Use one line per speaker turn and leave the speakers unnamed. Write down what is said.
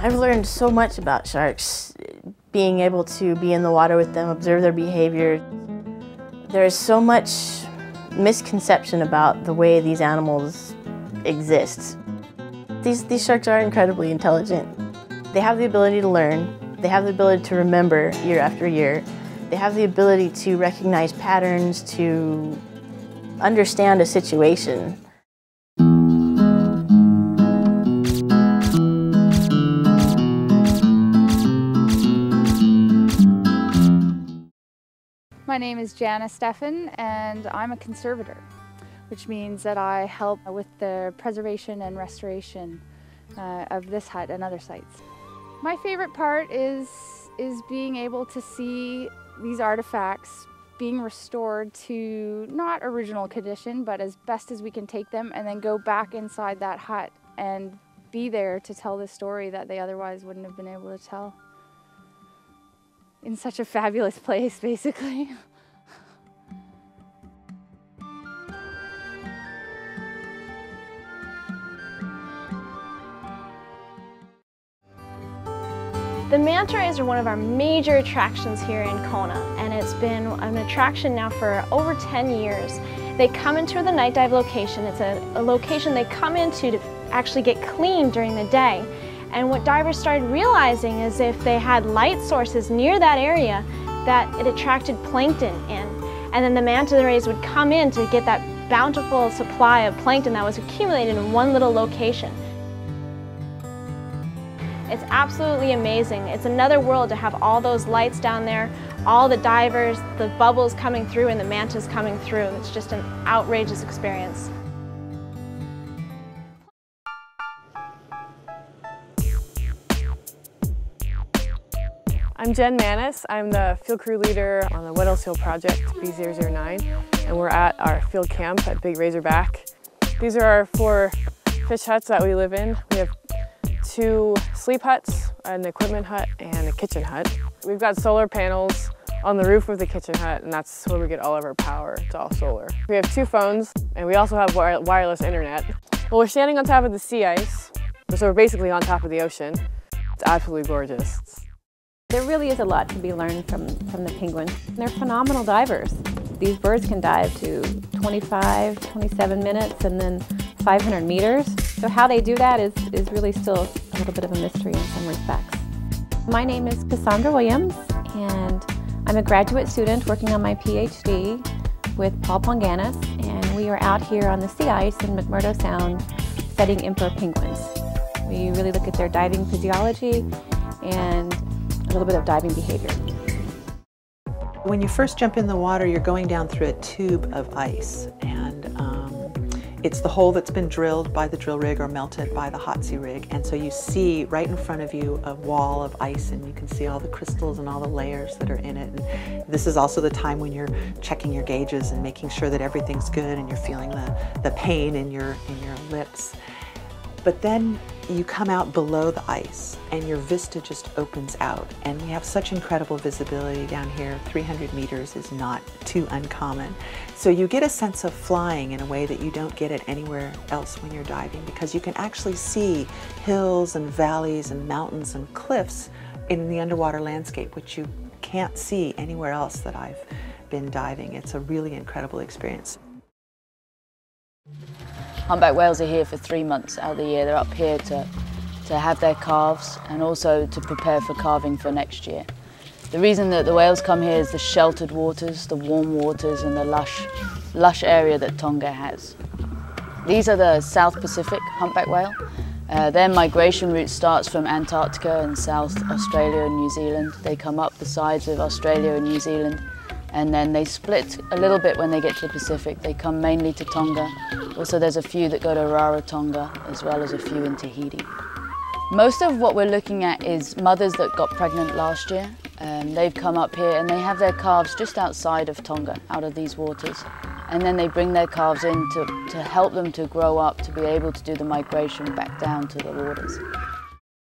I've learned so much about sharks, being able to be in the water with them, observe their behavior. There is so much misconception about the way these animals exist. These sharks are incredibly intelligent. They have the ability to learn. They have the ability to remember year after year. They have the ability to recognize patterns, to understand a situation.
My name is Jana Steffen, and I'm a conservator, which means that I help with the preservation and restoration of this hut and other sites. My favorite part is being able to see these artifacts being restored to not original condition, but as best as we can take them, and then go back inside that hut and be there to tell the story that they otherwise wouldn't have been able to tell. In such a fabulous place, basically.
The manta rays are one of our major attractions here in Kona, and it's been an attraction now for over 10 years. They come into the night dive location. It's a location they come into to actually get clean during the day. And what divers started realizing is if they had light sources near that area, that it attracted plankton in. And then the manta rays would come in to get that bountiful supply of plankton that was accumulated in one little location. It's absolutely amazing. It's another world to have all those lights down there, all the divers, the bubbles coming through and the mantas coming through. It's just an outrageous experience.
I'm Jen Manis. I'm the field crew leader on the Weddell Seal Project B009, and we're at our field camp at Big Razorback. These are our 4 fish huts that we live in. We have 2 sleep huts, an equipment hut, and a kitchen hut. We've got solar panels on the roof of the kitchen hut, and that's where we get all of our power. It's all solar. We have 2 phones, and we also have wireless internet. Well, we're standing on top of the sea ice, so we're basically on top of the ocean. It's absolutely gorgeous.
There really is a lot to be learned from the penguins. They're phenomenal divers. These birds can dive to 25, 27 minutes and then 500 meters. So how they do that is really still a little bit of a mystery in some respects. My name is Cassandra Williams, and I'm a graduate student working on my PhD with Paul Ponganis, and we are out here on the sea ice in McMurdo Sound studying emperor penguins. We really look at their diving physiology and a little bit of diving behavior.
When you first jump in the water, you're going down through a tube of ice, and it's the hole that's been drilled by the drill rig or melted by the hot sea rig, and so you see right in front of you a wall of ice, and you can see all the crystals and all the layers that are in it. And this is also the time when you're checking your gauges and making sure that everything's good, and you're feeling the pain in your lips. But then you come out below the ice and your vista just opens out, and we have such incredible visibility down here. 300 meters is not too uncommon. So you get a sense of flying in a way that you don't get it anywhere else when you're diving, because you can actually see hills and valleys and mountains and cliffs in the underwater landscape, which you can't see anywhere else that I've been diving. It's a really incredible experience.
Humpback whales are here for 3 months out of the year. They're up here to have their calves and also to prepare for calving for next year. The reason that the whales come here is the sheltered waters, the warm waters, and the lush area that Tonga has. These are the South Pacific humpback whale. Their migration route starts from Antarctica and South Australia and New Zealand. They come up the sides of Australia and New Zealand, and then they split a little bit when they get to the Pacific. They come mainly to Tonga. Also, there's a few that go to Rarotonga, as well as a few in Tahiti. Most of what we're looking at is mothers that got pregnant last year. They've come up here and they have their calves just outside of Tonga, out of these waters. And then they bring their calves in to help them to grow up, to be able to do the migration back down to the waters.